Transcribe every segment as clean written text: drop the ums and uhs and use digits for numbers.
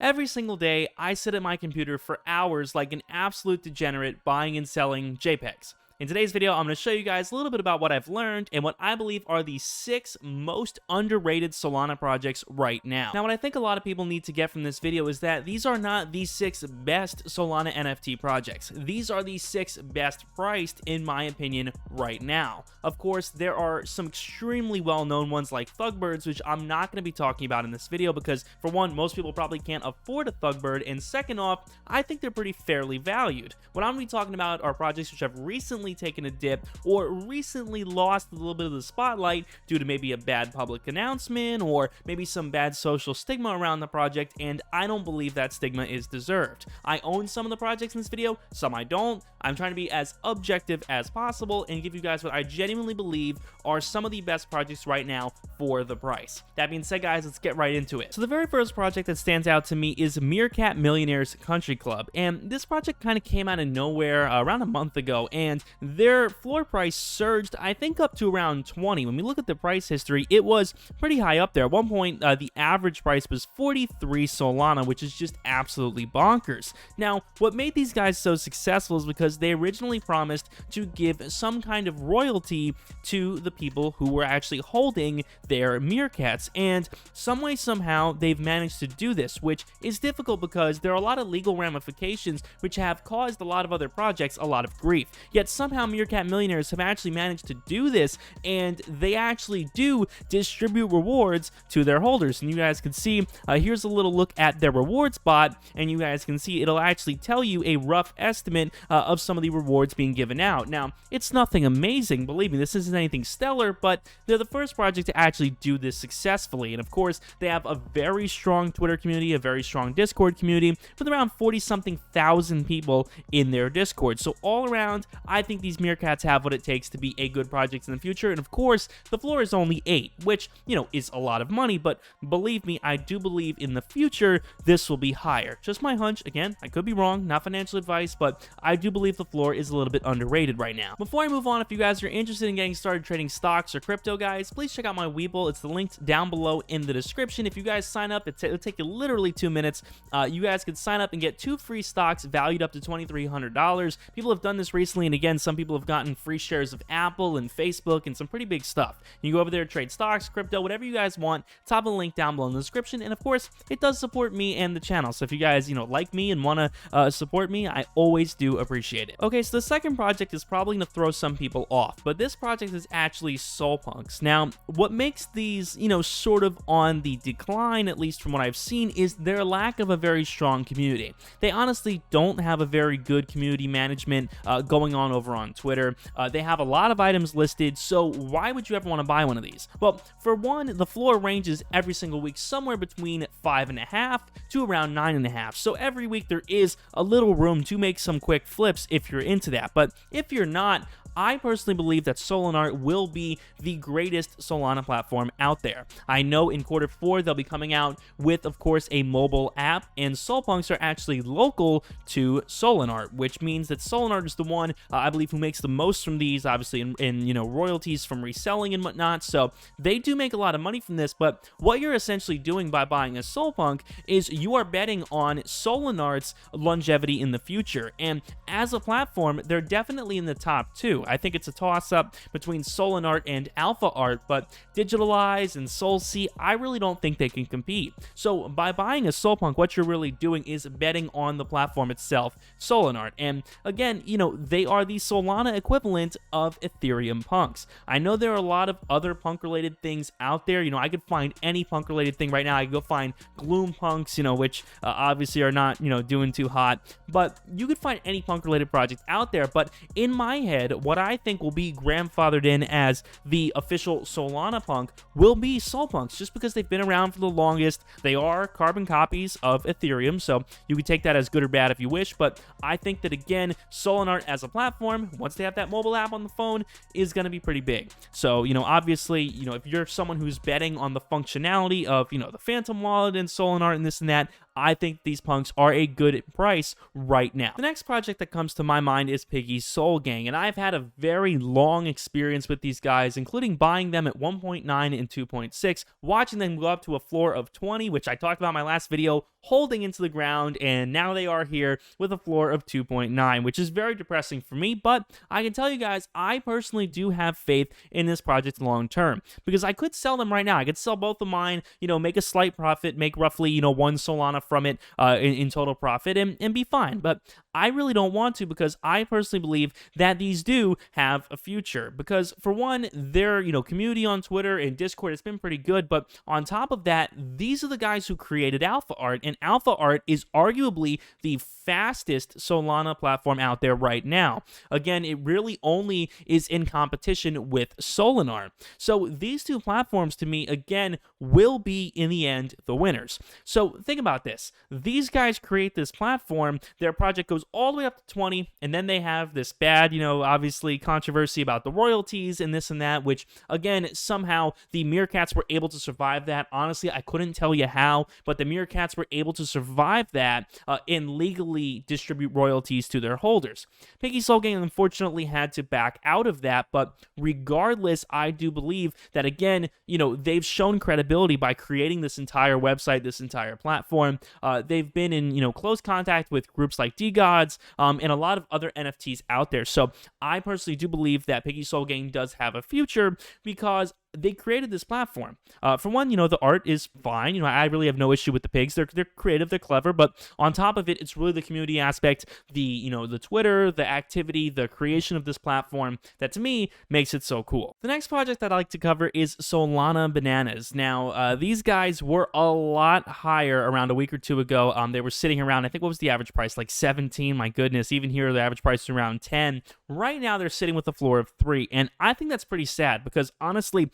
Every single day, I sit at my computer for hours like an absolute degenerate buying and selling JPEGs. In today's video, I'm going to show you guys a little bit about what I've learned and what I believe are the 6 most underrated Solana projects right now. Now, what I think a lot of people need to get from this video is that these are not the 6 best Solana NFT projects. These are the 6 best priced, in my opinion, right now. Of course, there are some extremely well-known ones like Thugbirds, which I'm not going to be talking about in this video because, for one, most people probably can't afford a Thugbird, and second off, I think they're pretty fairly valued. What I'm going to be talking about are projects which have recently taken a dip or recently lost a little bit of the spotlight due to maybe a bad public announcement or maybe some bad social stigma around the project, and I don't believe that stigma is deserved. I own some of the projects in this video, some I don't. I'm trying to be as objective as possible and give you guys what I genuinely believe are some of the best projects right now for the price. That being said, guys, let's get right into it. So the very first project that stands out to me is Meerkat Millionaires Country Club, and this project kind of came out of nowhere around a month ago, and their floor price surged, I think, up to around 20. When we look at the price history, it was pretty high up there. At one point, the average price was 43 Solana, which is just absolutely bonkers. Now, what made these guys so successful is because they originally promised to give some kind of royalty to the people who were actually holding their meerkats, and some way, somehow, they've managed to do this, which is difficult because there are a lot of legal ramifications which have caused a lot of other projects a lot of grief. Yet somehow Meerkat Millionaires have actually managed to do this, and they actually do distribute rewards to their holders. And you guys can see, here's a little look at their rewards bot, and you guys can see it'll actually tell you a rough estimate of some of the rewards being given out. Now, it's nothing amazing, believe me, this isn't anything stellar, but they're the first project to actually do this successfully. And of course, they have a very strong Twitter community, a very strong Discord community, with around 40-something thousand people in their Discord. So all around, I think these meerkats have what it takes to be a good project in the future. And of course, the floor is only 8, which, you know, is a lot of money, but believe me, I do believe in the future this will be higher. Just my hunch. Again, I could be wrong, not financial advice, but I do believe the floor is a little bit underrated right now. Before I move on, if you guys are interested in getting started trading stocks or crypto, guys, please check out my Webull. It's linked down below in the description. If you guys sign up, it'll take you literally 2 minutes. You guys can sign up and get 2 free stocks valued up to $2,300. People have done this recently, and again, some people have gotten free shares of Apple and Facebook and some pretty big stuff. You go over there, trade stocks, crypto, whatever you guys want. Top of the link down below in the description, and of course, it does support me and the channel. So if you guys, like me and want to support me, I always do appreciate it. Okay, so the second project is probably going to throw some people off, but this project is actually Soulpunks. Now, what makes these, sort of on the decline, at least from what I've seen, is their lack of a very strong community. They honestly don't have a very good community management going on over on Twitter. They have a lot of items listed, so why would you ever want to buy one of these? Well, for one, the floor ranges every single week somewhere between 5.5 to around 9.5. So every week there is a little room to make some quick flips if you're into that. But if you're not, I personally believe that Solana will be the greatest Solana platform out there. I know in Q4 they'll be coming out with, of course, a mobile app, and Soulpunks are actually local to Solana, which means that Solana is the one, I believe, who makes the most from these, obviously, in royalties from reselling and whatnot. So they do make a lot of money from this, but what you're essentially doing by buying a Soulpunk is you are betting on Solanart's longevity in the future. And as a platform, they're definitely in the top 2. I think it's a toss-up between Solanart and Alpha Art, but Digitalize and SoulC, I really don't think they can compete. So by buying a Soulpunk, what you're really doing is betting on the platform itself, Solanart. And again, they are the Solana equivalent of Ethereum punks. I know there are a lot of other punk-related things out there. I could find any punk-related thing right now. I could go find Gloom punks, which obviously are not, doing too hot. But you could find any punk-related project out there. But in my head, what I think will be grandfathered in as the official Solana punk will be Soulpunks, just because they've been around for the longest. They are carbon copies of Ethereum, so you can take that as good or bad if you wish, but I think that, again, Solanart as a platform, once they have that mobile app on the phone, is going to be pretty big. So, obviously, if you're someone who's betting on the functionality of, the Phantom Wallet and Solanart and this and that, I think these punks are a good price right now. The next project that comes to my mind is Piggy Soulgame, and I've had a very long experience with these guys, including buying them at 1.9 and 2.6, watching them go up to a floor of 20, which I talked about in my last video, holding into the ground, and now they are here with a floor of 2.9, which is very depressing for me, but I can tell you guys, I personally do have faith in this project long term, because I could sell them right now. I could sell both of mine, make a slight profit, make roughly, 1 Solana from it in total profit, and be fine, but I really don't want to, because I personally believe that these do have a future, because for one, their community on Twitter and Discord has been pretty good, but on top of that, these are the guys who created Alpha Art, and Alpha Art is arguably the fastest Solana platform out there right now. Again, it really only is in competition with Solana. So these two platforms, to me, again, will be in the end the winners. So think about this. These guys create this platform, their project goes all the way up to 20, and then they have this bad, obviously controversy about the royalties and this and that, which, again, somehow the Meerkats were able to survive that. Honestly, I couldn't tell you how, but the Meerkats were able to survive that and legally distribute royalties to their holders. Piggy Soulgame unfortunately had to back out of that, but regardless, I do believe that, again, they've shown credibility by creating this entire website, this entire platform. They've been in, close contact with groups like DGods and a lot of other NFTs out there. So I personally do believe that Piggy Soulgame does have a future, because they created this platform. For one, the art is fine. I really have no issue with the pigs. They're creative, they're clever, but on top of it, it's really the community aspect, the Twitter, the activity, the creation of this platform that to me makes it so cool. The next project that I like to cover is Solana Bananas. Now, these guys were a lot higher around a week or two ago. They were sitting around, I think, what was the average price? Like 17. My goodness, even here the average price is around 10. Right now they're sitting with a floor of 3, and I think that's pretty sad, because honestly,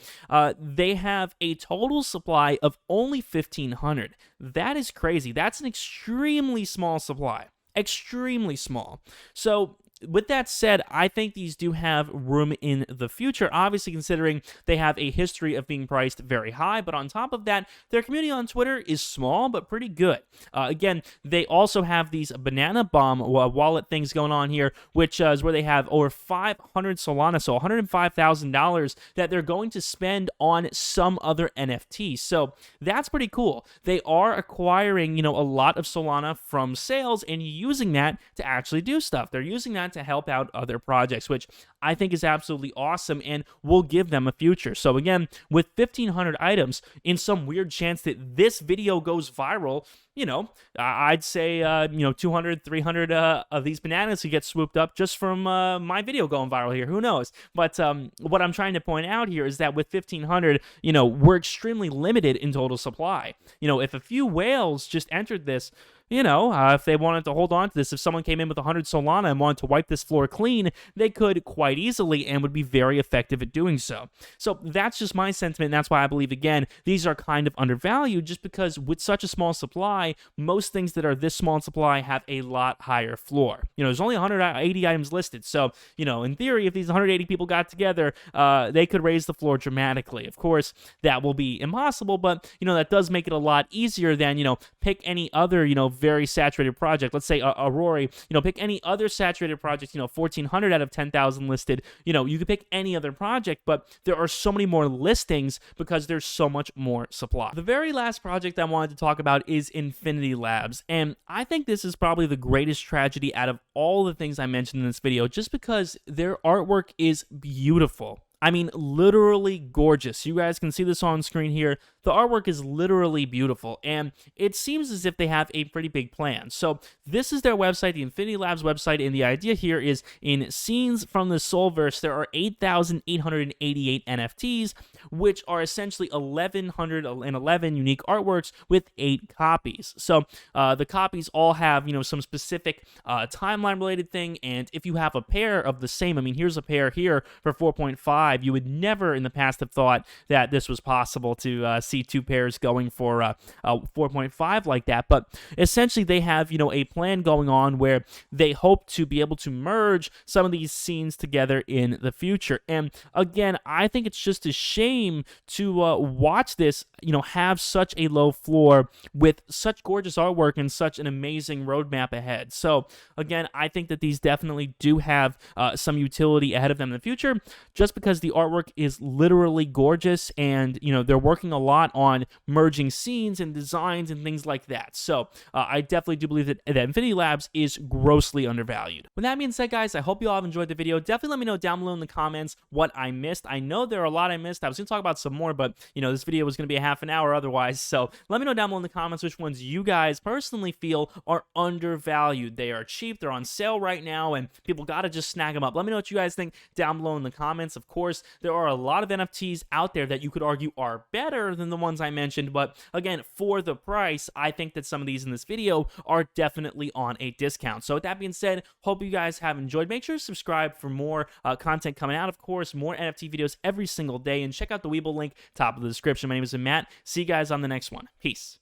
they have a total supply of only 1,500. That is crazy. That's an extremely small supply. Extremely small. So with that said, I think these do have room in the future, obviously considering they have a history of being priced very high, but on top of that, their community on Twitter is small, but pretty good. Again, they also have these banana bomb wallet things going on here, which is where they have over 500 Solana, so $105,000 that they're going to spend on some other NFT. So that's pretty cool. They are acquiring, a lot of Solana from sales and using that to actually do stuff. They're using that to help out other projects, which I think is absolutely awesome and will give them a future. So again, with 1,500 items, in some weird chance that this video goes viral, I'd say, 200, 300 of these bananas could get swooped up just from my video going viral here. Who knows? But what I'm trying to point out here is that with 1,500, we're extremely limited in total supply. If a few whales just entered this, if they wanted to hold on to this, if someone came in with 100 Solana and wanted to wipe this floor clean, they could quite easily and would be very effective at doing so. So that's just my sentiment, and that's why I believe, again, these are kind of undervalued, just because with such a small supply, most things that are this small in supply have a lot higher floor. There's only 180 items listed, so, in theory, if these 180 people got together, they could raise the floor dramatically. Of course, that will be impossible, but, that does make it a lot easier than, pick any other, very saturated project. Let's say Aurora, pick any other saturated project, 1,400 out of 10,000 listed. You could pick any other project, but there are so many more listings because there's so much more supply. The very last project I wanted to talk about is Infinity Labs, and I think this is probably the greatest tragedy out of all the things I mentioned in this video, just because their artwork is beautiful. I mean, literally gorgeous. You guys can see this on screen here. The artwork is literally beautiful, and it seems as if they have a pretty big plan. So this is their website, the Infinity Labs website, and the idea here is in Scenes from the Soulverse, there are 8,888 NFTs, which are essentially 1,111 unique artworks with 8 copies. So the copies all have, some specific timeline-related thing, and if you have a pair of the same, I mean, here's a pair here for 4.5, you would never in the past have thought that this was possible to see see two pairs going for 4.5 like that. But essentially, they have, you know, a plan going on where they hope to be able to merge some of these scenes together in the future. And again, I think it's just a shame to watch this, you know, have such a low floor with such gorgeous artwork and such an amazing roadmap ahead. So again, I think that these definitely do have some utility ahead of them in the future, just because the artwork is literally gorgeous, and you know, they're working a lot on merging scenes and designs and things like that. So I definitely do believe that Infinity Labs is grossly undervalued. With that being said, guys, I hope you all have enjoyed the video. Definitely let me know down below in the comments what I missed. I know there are a lot I missed. I was going to talk about some more, but you know, this video was going to be a half an hour otherwise. So let me know down below in the comments which ones you guys personally feel are undervalued. They are cheap, they're on sale right now, and people got to just snag them up. Let me know what you guys think down below in the comments. Of course, there are a lot of NFTs out there that you could argue are better than the ones I mentioned, but again, for the price, I think that some of these in this video are definitely on a discount. So with that being said, hope you guys have enjoyed. Make sure to subscribe for more content coming out. Of course, more NFT videos every single day, and check out the Weeble link top of the description. My name is Matt. See you guys on the next one. Peace.